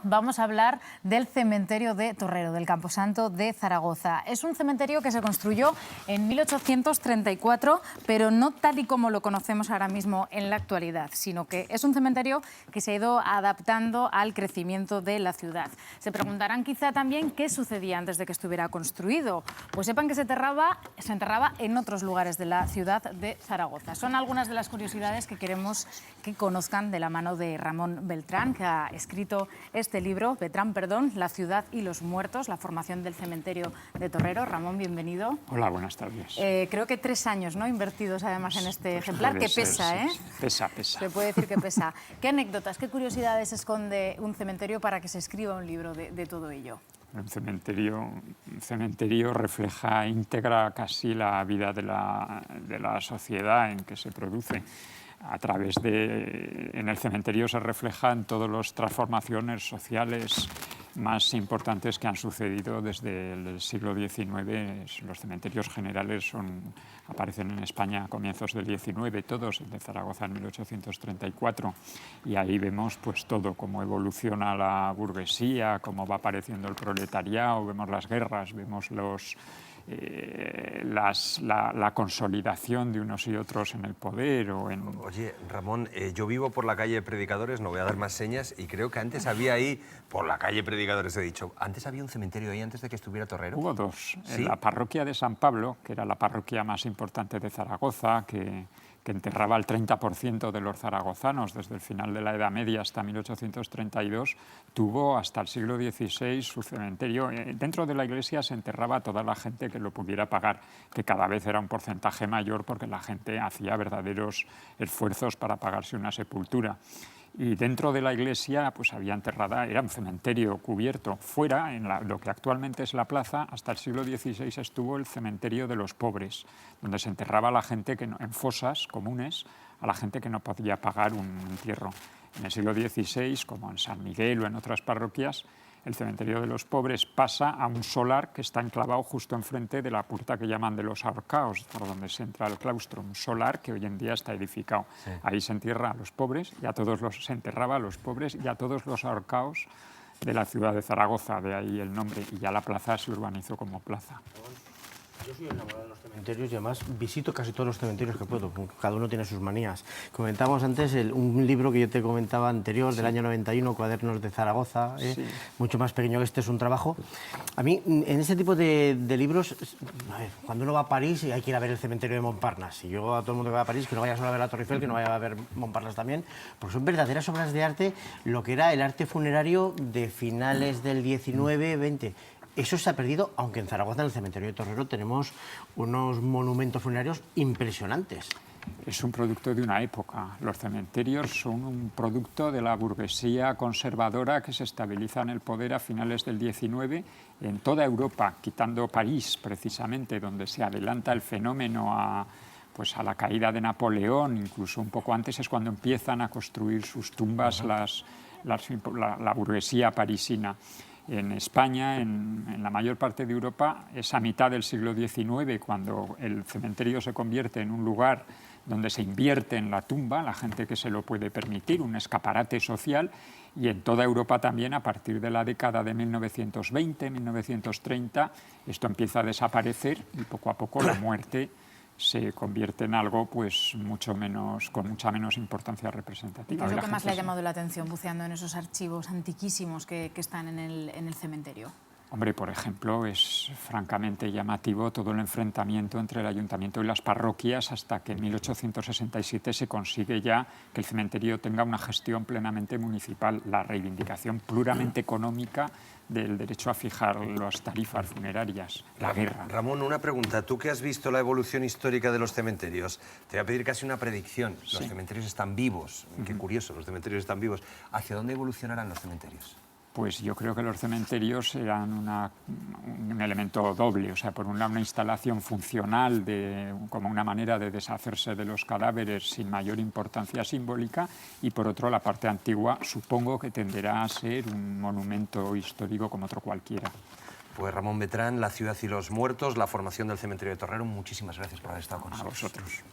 vamos a hablar del cementerio de Torrero, del Camposanto de Zaragoza. Es un cementerio que se construyó en 1834, pero no tal y como lo conocemos ahora mismo en la actualidad, sino que es un cementerio que se ha ido adaptando al crecimiento de la ciudad. Se preguntarán quizá también qué sucedía antes de que estuviera construido. Pues sepan que se enterraba en otros lugares de la ciudad de Zaragoza. Son algunas de las curiosidades que queremos que conozcan de la mano de Ramón Beltrán, que ha escrito este libro, La ciudad y los muertos, la formación del cementerio de Torrero. Ramón, bienvenido. Hola, buenas tardes. Creo que 3 años, ¿no?, invertidos además en este ejemplar, que pesa, ser, ¿eh? Pesa. Se puede decir que pesa. ¿Qué anécdotas, qué curiosidades esconde un cementerio para que se escriba un libro de todo ello? Un cementerio refleja íntegra casi la vida de la sociedad en que se produce. En el cementerio se reflejan todas las transformaciones sociales más importantes que han sucedido desde el siglo XIX. Los cementerios generales aparecen en España a comienzos del XIX, todos, el de Zaragoza en 1834, y ahí vemos pues todo, cómo evoluciona la burguesía, cómo va apareciendo el proletariado, vemos las guerras, vemos la consolidación de unos y otros en el poder. Oye, Ramón, yo vivo por la calle Predicadores, no voy a dar más señas, y creo que antes había ahí, por la calle Predicadores he dicho, antes había un cementerio ahí antes de que estuviera Torrero. Hubo dos. ¿Sí? En la parroquia de San Pablo, que era la parroquia más importante de Zaragoza, que enterraba el 30% de los zaragozanos desde el final de la Edad Media hasta 1832, tuvo hasta el siglo XVI su cementerio. Dentro de la iglesia se enterraba a toda la gente que lo pudiera pagar, que cada vez era un porcentaje mayor porque la gente hacía verdaderos esfuerzos para pagarse una sepultura. Y dentro de la iglesia pues había enterrada, era un cementerio cubierto. Fuera, en lo que actualmente es la plaza, hasta el siglo XVI estuvo el cementerio de los pobres, donde se enterraba a la gente en fosas comunes, a la gente que no podía pagar un entierro. En el siglo XVI, como en San Miguel o en otras parroquias, el cementerio de los pobres pasa a un solar que está enclavado justo enfrente de la puerta que llaman de los ahorcaos, por donde se entra al claustro, un solar que hoy en día está edificado. Sí. Ahí se entierra a los pobres, se enterraba a los pobres y a todos los ahorcaos de la ciudad de Zaragoza, de ahí el nombre, y ya la plaza se urbanizó como plaza. Yo soy enamorado de los cementerios y además visito casi todos los cementerios que puedo, cada uno tiene sus manías. Comentábamos antes un libro que yo te comentaba anterior, del año 91, Cuadernos de Zaragoza, mucho más pequeño que este, es un trabajo. A mí, en este tipo de libros, a ver, cuando uno va a París hay que ir a ver el cementerio de Montparnasse. Y yo a todo el mundo que va a París, que no vaya solo a ver la Torre Eiffel, que no vaya a ver Montparnasse también, porque son verdaderas obras de arte, lo que era el arte funerario de finales del 19, 20. Eso se ha perdido, aunque en Zaragoza, en el cementerio de Torrero, tenemos unos monumentos funerarios impresionantes. Es un producto de una época. Los cementerios son un producto de la burguesía conservadora que se estabiliza en el poder a finales del XIX en toda Europa, quitando París, precisamente, donde se adelanta el fenómeno a la caída de Napoleón. Incluso un poco antes es cuando empiezan a construir sus tumbas la burguesía parisina. En España, en la mayor parte de Europa, es a mitad del siglo XIX cuando el cementerio se convierte en un lugar donde se invierte en la tumba, la gente que se lo puede permitir, un escaparate social, y en toda Europa también a partir de la década de 1920, 1930, esto empieza a desaparecer y poco a poco la muerte se convierte en algo pues con mucha menos importancia representativa. ¿Qué es lo que más le ha llamado la atención buceando en esos archivos antiquísimos que están en el cementerio? Hombre, por ejemplo, es francamente llamativo todo el enfrentamiento entre el ayuntamiento y las parroquias hasta que en 1867 se consigue ya que el cementerio tenga una gestión plenamente municipal, la reivindicación puramente económica del derecho a fijar las tarifas funerarias, la guerra. Ramón, una pregunta. Tú que has visto la evolución histórica de los cementerios, te voy a pedir casi una predicción. Los cementerios están vivos. Qué curioso, los cementerios están vivos. ¿Hacia dónde evolucionarán los cementerios? Pues yo creo que los cementerios serán un elemento doble, o sea, por un lado una instalación funcional como una manera de deshacerse de los cadáveres sin mayor importancia simbólica, y por otro la parte antigua supongo que tenderá a ser un monumento histórico como otro cualquiera. Pues Ramón Beltrán, La ciudad y los muertos, la formación del cementerio de Torrero, muchísimas gracias por haber estado con nosotros. A vosotros.